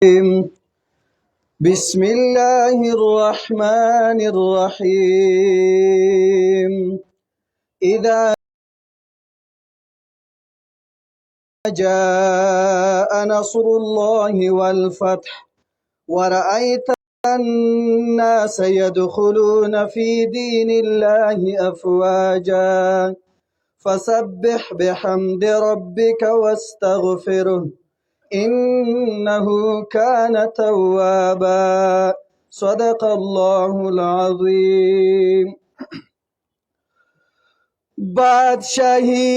بسم الله الرحمن الرحيم إذا جاء نصر الله والفتح ورأيت الناس يدخلون في دين الله أفواجا فسبح بحمد ربك واستغفره إنه كان توابا صدق الله العظيم. بادشاہی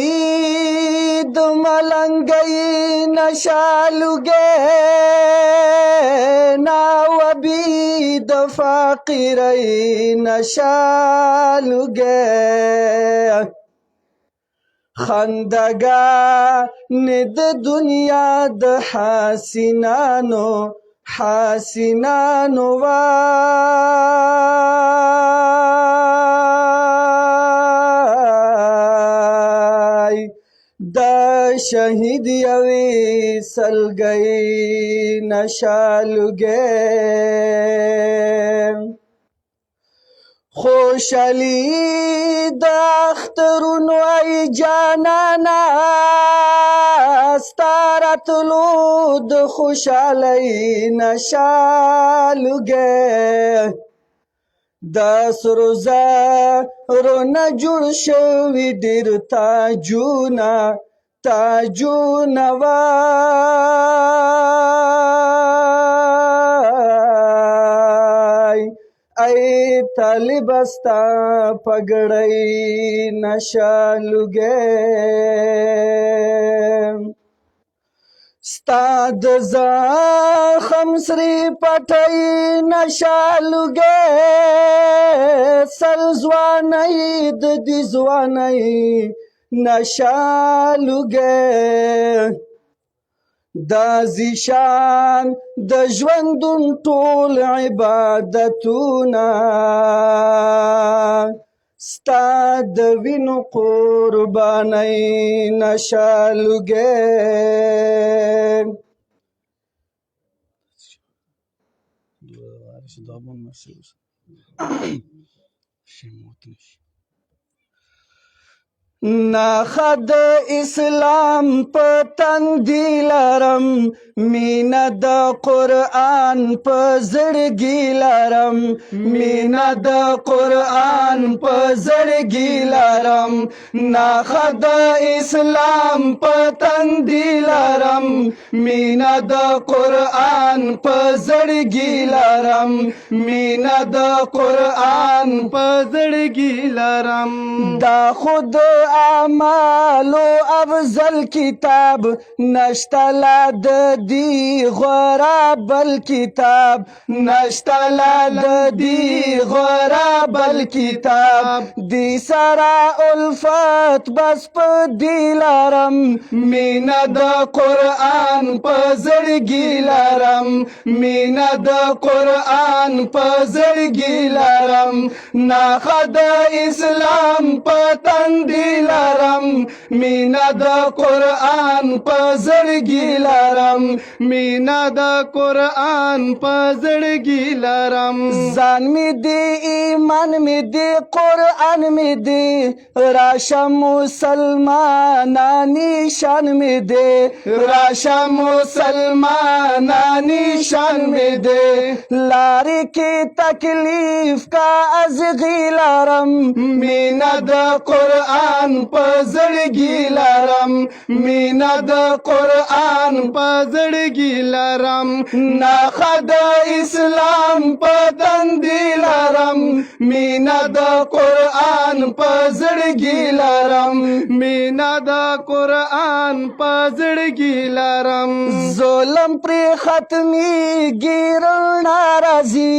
د ملنگئی نشالوگے ناوبی د فاقرئی نشالوگے خندگان د دنیا د حاسنانو وای د شهید یوی سلګی نشالوگے خوشالی د اخترونو ای جانانا ستارتلو د خوشالی نشالوگے د سرو زرو نه جوړ شوي ډېر تاجونه وای ای طالب ستا پګړۍ نشالوگے ستا د زخم سری پټۍ نشالوگے سل ځوانۍ د دې ځوانۍ نشالوگے دا زیشان د ژوندون ټول عبادتونه ستا د وینو قربانۍ نشالوگے ناخد اسلام په تندي لرم مینا د قرآن په زړګي لرم مینا د قرآن په زړګي لرم ناخد اسلام په تندي لرم مینا د قرآن په زړګي لرم مینا د قرآن په زړګي لرم دا خود اعمالو افضل کتاب نشتلا د دی غورا بل کتاب نشتلا د دی غورا بل کتاب دی سرا الفت بس په دی لرم مینا د قرآن په زړګي لرم مینا د قرآن په زړګي لرم ناخد اسلام په تندي لرم مینا د قرآن په زړګي لرم مینا د قرآن په زړګي لرم ځان می دی ایمان می دی قرآن می دی راشه مسلمانانی شان می دی راشه مسلمانانی شان می دی لاری کی تکلیف کا ازغی لرم مینا د قرآن په زړګي لرم مینا د قرآن په زړګي لرم ناخد اسلام په تندي لرم مینا د قرآن په زړګي لرم مینا د قرآن په زړګي لرم ظلم پرې ختمیږي رڼا راځي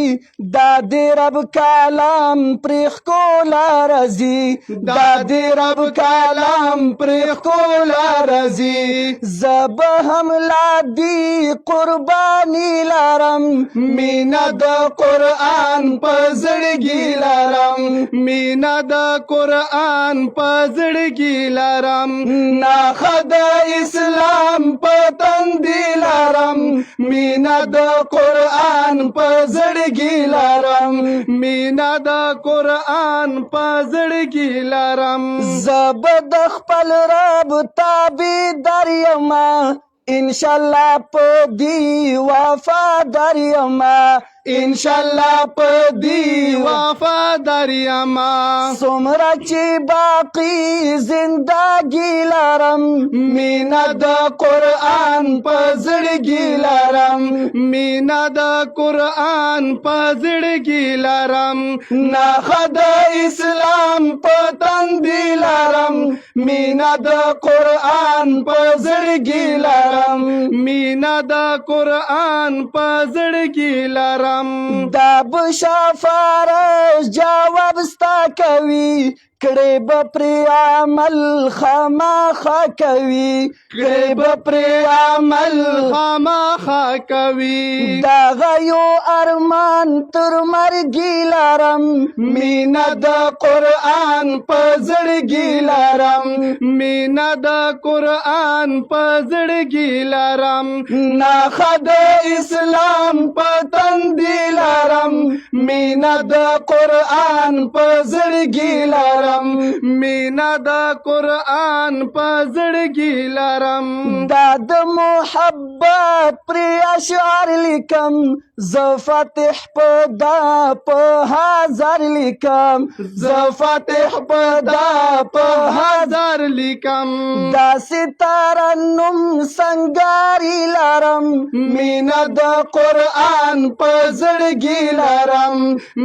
دا د رب کلام پرې ښکلا راځي دا د رب رب کلام پر ښکلا رازي زب هم لا دی قرباني لرم مینا د قرآن په زړګي لرم مینا د قرآن په زړګي لرم ناخه د اسلام په تندي لرم مینا د قرآن په زړګي لرم مینا د قرآن په زړګي لرم زب د خپل رب تابعدار یما انشاءالله په دی وفادار یما انشاءالله په دی وفادار یما څومره چې باقی زندګي لرم مینا د قرآن په زړګي لرم مینا د قرآن په زړګي لرم ناخه د اسلام په تندي لرم مینا د قرآن په زړګي لرم مینا د قرآن په زړګي لرم دا بشافارش جواب ستا کوي کړي به پرې عمل خامخا کوي کړي به پرې عمل خامخا کوي دغه یو ارمان تر مرګي لرم مینا د قرآن په زړګي لرم مینا د قرآن په زړګي لرم ناخه د اسلام په تندي لرم مینا د قرآن په زړګي لرم مینا د قرآن په زړګي لرم دا د محبت پر اشعار لیکم ز فاتح په دا په هزار لیکم ز فاتح په دا په هزار لیکم دا ستاره نوم سنگاري لرم مینا د قرآن په زړګي لرم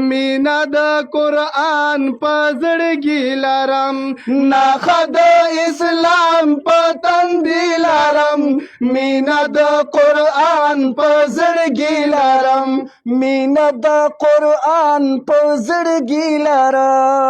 مینا د قرآن په زړګي لرم ناخه د اسلام په تندي لرم مینا د قرآن په زړګي لرم مینا د قرآن په زړګي لرم